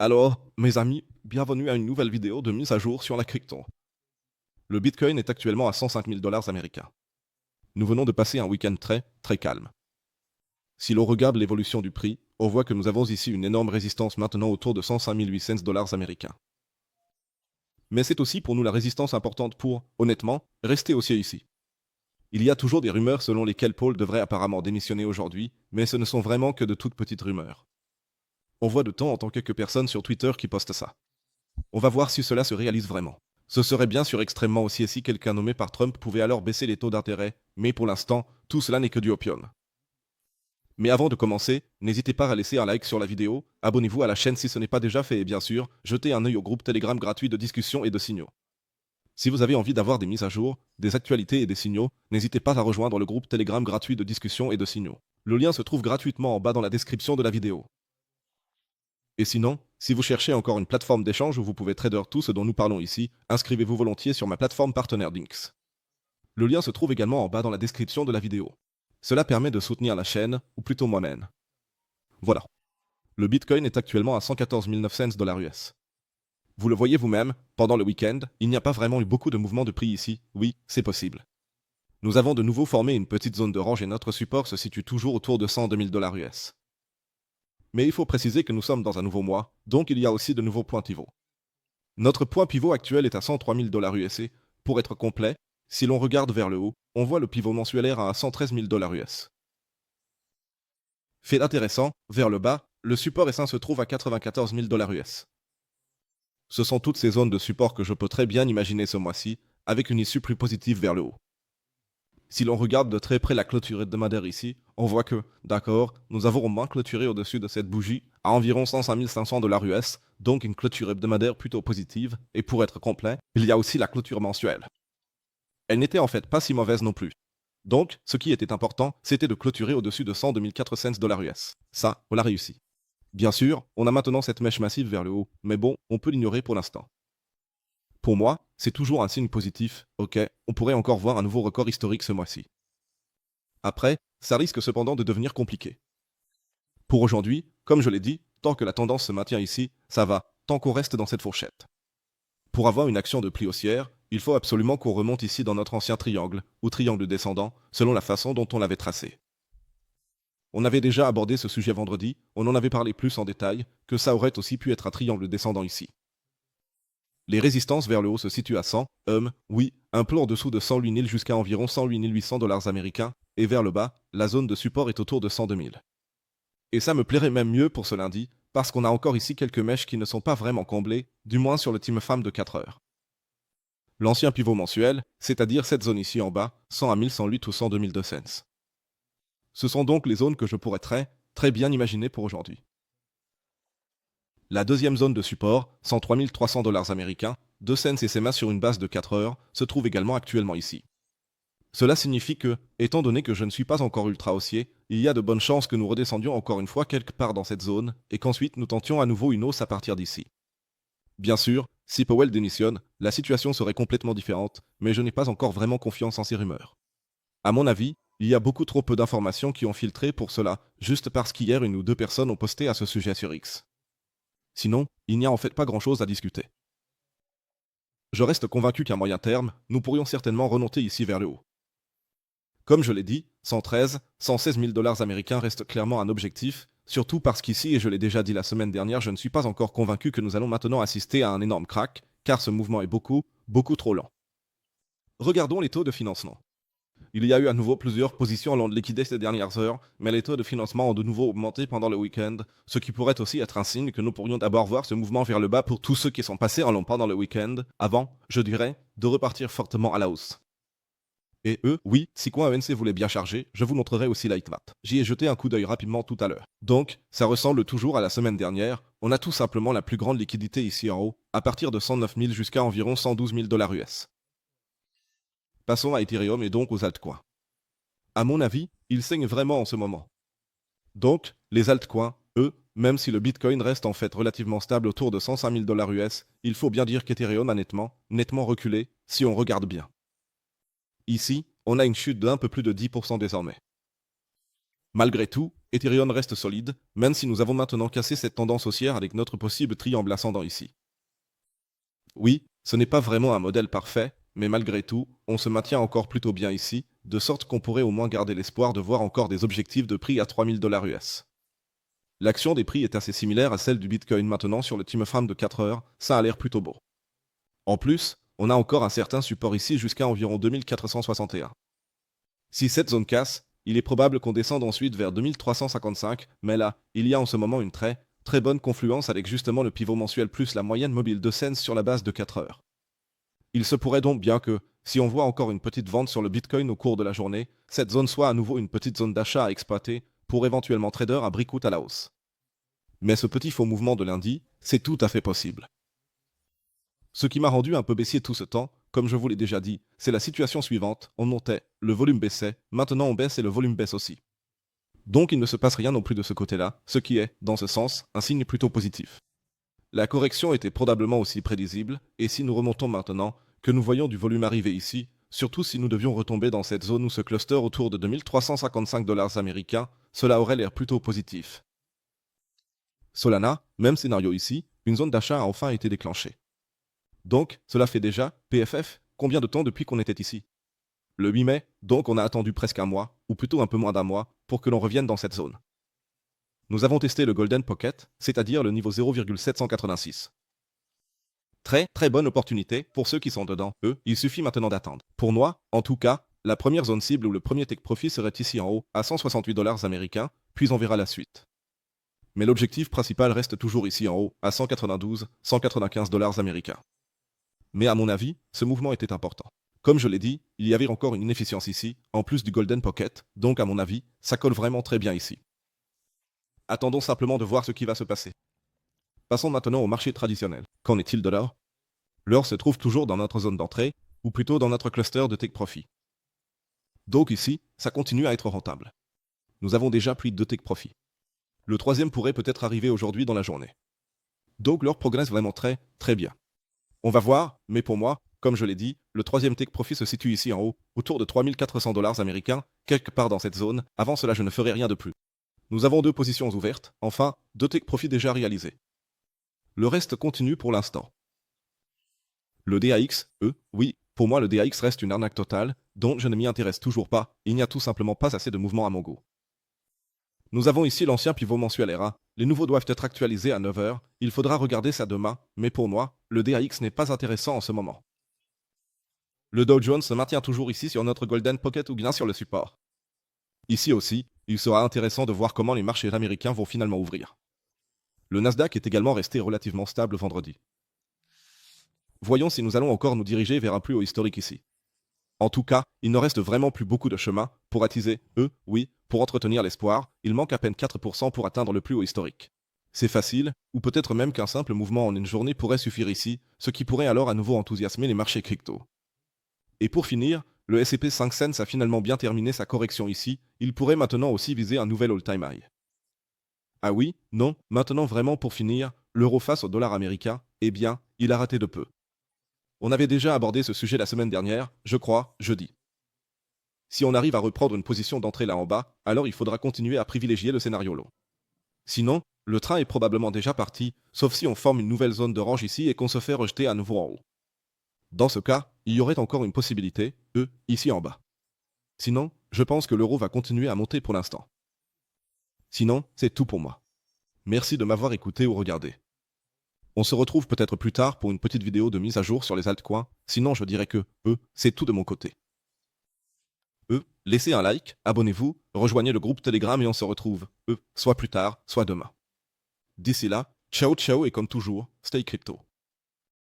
Alors, mes amis, bienvenue à une nouvelle vidéo de mise à jour sur la crypto. Le Bitcoin est actuellement à 105 000 dollars américains. Nous venons de passer un week-end très calme. Si l'on regarde l'évolution du prix, on voit que nous avons ici une énorme résistance maintenant autour de 105 800 dollars américains. Mais c'est aussi pour nous la résistance importante pour, honnêtement, rester haussier ici. Il y a toujours des rumeurs selon lesquelles Paul devrait apparemment démissionner aujourd'hui, mais ce ne sont vraiment que de toutes petites rumeurs. On voit de temps en temps quelques personnes sur Twitter qui postent ça. On va voir si cela se réalise vraiment. Ce serait bien sûr extrêmement haussier si quelqu'un nommé par Trump pouvait alors baisser les taux d'intérêt, mais pour l'instant, tout cela n'est que du opium. Mais avant de commencer, n'hésitez pas à laisser un like sur la vidéo, abonnez-vous à la chaîne si ce n'est pas déjà fait et bien sûr, jetez un œil au groupe Telegram gratuit de discussion et de signaux. Si vous avez envie d'avoir des mises à jour, des actualités et des signaux, n'hésitez pas à rejoindre le groupe Telegram gratuit de discussion et de signaux. Le lien se trouve gratuitement en bas dans la description de la vidéo. Et sinon, si vous cherchez encore une plateforme d'échange où vous pouvez trader tout ce dont nous parlons ici, inscrivez-vous volontiers sur ma plateforme partenaire Dinks. Le lien se trouve également en bas dans la description de la vidéo. Cela permet de soutenir la chaîne, ou plutôt moi-même. Voilà. Le Bitcoin est actuellement à 114 900 dollars US. Vous le voyez vous-même, pendant le week-end, il n'y a pas vraiment eu beaucoup de mouvements de prix ici, oui, c'est possible. Nous avons de nouveau formé une petite zone de range et notre support se situe toujours autour de 102 000 dollars US. Mais il faut préciser que nous sommes dans un nouveau mois, donc il y a aussi de nouveaux points pivots. Notre point pivot actuel est à 103 000 dollars US. Pour être complet, si l'on regarde vers le haut, on voit le pivot mensuelaire à 113 000 dollars US. Fait intéressant, vers le bas, le support S1 se trouve à 94 000 dollars US. Ce sont toutes ces zones de support que je peux très bien imaginer ce mois-ci, avec une issue plus positive vers le haut. Si l'on regarde de très près la clôture hebdomadaire ici, on voit que, d'accord, nous avons au moins clôturé au-dessus de cette bougie à environ 105 500 dollars US, donc une clôture hebdomadaire plutôt positive, et pour être complet, il y a aussi la clôture mensuelle. Elle n'était en fait pas si mauvaise non plus. Donc, ce qui était important, c'était de clôturer au-dessus de 102 400 dollars US. Ça, on l'a réussi. Bien sûr, on a maintenant cette mèche massive vers le haut, mais bon, on peut l'ignorer pour l'instant. Pour moi, c'est toujours un signe positif, ok, on pourrait encore voir un nouveau record historique ce mois-ci. Après, ça risque cependant de devenir compliqué. Pour aujourd'hui, comme je l'ai dit, tant que la tendance se maintient ici, ça va, tant qu'on reste dans cette fourchette. Pour avoir une action de pli haussière, il faut absolument qu'on remonte ici dans notre ancien triangle, ou triangle descendant, selon la façon dont on l'avait tracé. On avait déjà abordé ce sujet vendredi, on en avait parlé plus en détail, que ça aurait aussi pu être un triangle descendant ici. Les résistances vers le haut se situent à 100, oui, un peu en dessous de 108 000 jusqu'à environ 108 800 dollars américains, et vers le bas, la zone de support est autour de 102 000. Et ça me plairait même mieux pour ce lundi, parce qu'on a encore ici quelques mèches qui ne sont pas vraiment comblées, du moins sur le time frame de 4 heures. L'ancien pivot mensuel, c'est-à-dire cette zone ici en bas, 100 à 1108 ou 102 200. Ce sont donc les zones que je pourrais très bien imaginer pour aujourd'hui. La deuxième zone de support, 103 300 dollars américains, 2 cents et SMA sur une base de 4 heures, se trouve également actuellement ici. Cela signifie que, étant donné que je ne suis pas encore ultra haussier, il y a de bonnes chances que nous redescendions encore une fois quelque part dans cette zone, et qu'ensuite nous tentions à nouveau une hausse à partir d'ici. Bien sûr, si Powell démissionne, la situation serait complètement différente, mais je n'ai pas encore vraiment confiance en ces rumeurs. À mon avis, il y a beaucoup trop peu d'informations qui ont filtré pour cela, juste parce qu'hier une ou deux personnes ont posté à ce sujet sur X. Sinon, il n'y a en fait pas grand-chose à discuter. Je reste convaincu qu'à moyen terme, nous pourrions certainement remonter ici vers le haut. Comme je l'ai dit, 113, 116 000 dollars américains reste clairement un objectif, surtout parce qu'ici, et je l'ai déjà dit la semaine dernière, je ne suis pas encore convaincu que nous allons maintenant assister à un énorme crack, car ce mouvement est beaucoup trop lent. Regardons les taux de financement. Il y a eu à nouveau plusieurs positions allant de liquider ces dernières heures, mais les taux de financement ont de nouveau augmenté pendant le week-end, ce qui pourrait aussi être un signe que nous pourrions d'abord voir ce mouvement vers le bas pour tous ceux qui sont passés en long pendant le week-end, avant, je dirais, de repartir fortement à la hausse. Et oui, si Coin ENC voulait bien charger, je vous montrerai aussi Lightmat. J'y ai jeté un coup d'œil rapidement tout à l'heure. Donc, ça ressemble toujours à la semaine dernière, on a tout simplement la plus grande liquidité ici en haut, à partir de 109 000 jusqu'à environ 112 000 dollars US. Passons à Ethereum et donc aux altcoins. À mon avis, ils saignent vraiment en ce moment. Donc, les altcoins, même si le Bitcoin reste en fait relativement stable autour de 105 000 dollars US, il faut bien dire qu'Ethereum a nettement reculé, si on regarde bien. Ici, on a une chute d'un peu plus de 10% désormais. Malgré tout, Ethereum reste solide, même si nous avons maintenant cassé cette tendance haussière avec notre possible triangle ascendant ici. Oui, ce n'est pas vraiment un modèle parfait, mais malgré tout, on se maintient encore plutôt bien ici, de sorte qu'on pourrait au moins garder l'espoir de voir encore des objectifs de prix à 3000 $ US. L'action des prix est assez similaire à celle du Bitcoin maintenant sur le time frame de 4 heures, ça a l'air plutôt beau. En plus, on a encore un certain support ici jusqu'à environ 2461. Si cette zone casse, il est probable qu'on descende ensuite vers 2355, mais là, il y a en ce moment une très bonne confluence avec justement le pivot mensuel plus la moyenne mobile de Sens sur la base de 4 heures. Il se pourrait donc bien que, si on voit encore une petite vente sur le Bitcoin au cours de la journée, cette zone soit à nouveau une petite zone d'achat à exploiter pour éventuellement trader à bricout à la hausse. Mais ce petit faux mouvement de lundi, c'est tout à fait possible. Ce qui m'a rendu un peu baissier tout ce temps, comme je vous l'ai déjà dit, c'est la situation suivante, on montait, le volume baissait, maintenant on baisse et le volume baisse aussi. Donc il ne se passe rien non plus de ce côté-là, ce qui est, dans ce sens, un signe plutôt positif. La correction était probablement aussi prévisible, et si nous remontons maintenant, que nous voyons du volume arriver ici, surtout si nous devions retomber dans cette zone où ce cluster autour de 2355 $ américains, cela aurait l'air plutôt positif. Solana, même scénario ici, une zone d'achat a enfin été déclenchée. Donc, cela fait déjà, PFF, combien de temps depuis qu'on était ici? Le 8 mai, donc on a attendu presque un mois, ou plutôt un peu moins d'un mois, pour que l'on revienne dans cette zone. Nous avons testé le Golden Pocket, c'est-à-dire le niveau 0,786. Très bonne opportunité pour ceux qui sont dedans. Eux, il suffit maintenant d'attendre. Pour moi, en tout cas, la première zone cible ou le premier take profit serait ici en haut, à 168 $ américains, puis on verra la suite. Mais l'objectif principal reste toujours ici en haut, à 192, 195 $ américains. Mais à mon avis, ce mouvement était important. Comme je l'ai dit, il y avait encore une inefficience ici, en plus du Golden Pocket, donc à mon avis, ça colle vraiment très bien ici. Attendons simplement de voir ce qui va se passer. Passons maintenant au marché traditionnel. Qu'en est-il de l'or? L'or se trouve toujours dans notre zone d'entrée, ou plutôt dans notre cluster de take profit. Donc ici, ça continue à être rentable. Nous avons déjà pris 2 take profit. Le troisième pourrait peut-être arriver aujourd'hui dans la journée. Donc l'or progresse vraiment très bien. On va voir, mais pour moi, comme je l'ai dit, le troisième take profit se situe ici en haut, autour de 3400 $ américains, quelque part dans cette zone. Avant cela, je ne ferai rien de plus. Nous avons 2 positions ouvertes, enfin, 2 take profit déjà réalisés. Le reste continue pour l'instant. Le DAX, oui, pour moi le DAX reste une arnaque totale, dont je ne m'y intéresse toujours pas, il n'y a tout simplement pas assez de mouvement à mon goût. Nous avons ici l'ancien pivot mensuel RA, les nouveaux doivent être actualisés à 9 heures, il faudra regarder ça demain, mais pour moi, le DAX n'est pas intéressant en ce moment. Le Dow Jones se maintient toujours ici sur notre Golden Pocket ou bien sur le support. Ici aussi, il sera intéressant de voir comment les marchés américains vont finalement ouvrir. Le Nasdaq est également resté relativement stable vendredi. Voyons si nous allons encore nous diriger vers un plus haut historique ici. En tout cas, il ne reste vraiment plus beaucoup de chemin pour attiser, oui, pour entretenir l'espoir, il manque à peine 4% pour atteindre le plus haut historique. C'est facile, ou peut-être même qu'un simple mouvement en une journée pourrait suffire ici, ce qui pourrait alors à nouveau enthousiasmer les marchés crypto. Et pour finir, le S&P 500 a finalement bien terminé sa correction ici, il pourrait maintenant aussi viser un nouvel all-time high. Ah oui, non, maintenant vraiment pour finir, l'euro face au dollar américain, eh bien, il a raté de peu. On avait déjà abordé ce sujet la semaine dernière, je crois, jeudi. Si on arrive à reprendre une position d'entrée là en bas, alors il faudra continuer à privilégier le scénario long. Sinon, le train est probablement déjà parti, sauf si on forme une nouvelle zone d'orange ici et qu'on se fait rejeter à nouveau en haut. Dans ce cas, il y aurait encore une possibilité, ici en bas. Sinon, je pense que l'euro va continuer à monter pour l'instant. Sinon, c'est tout pour moi. Merci de m'avoir écouté ou regardé. On se retrouve peut-être plus tard pour une petite vidéo de mise à jour sur les altcoins, sinon je dirais que, c'est tout de mon côté. Laissez un like, abonnez-vous, rejoignez le groupe Telegram et on se retrouve, soit plus tard, soit demain. D'ici là, ciao ciao et comme toujours, stay crypto.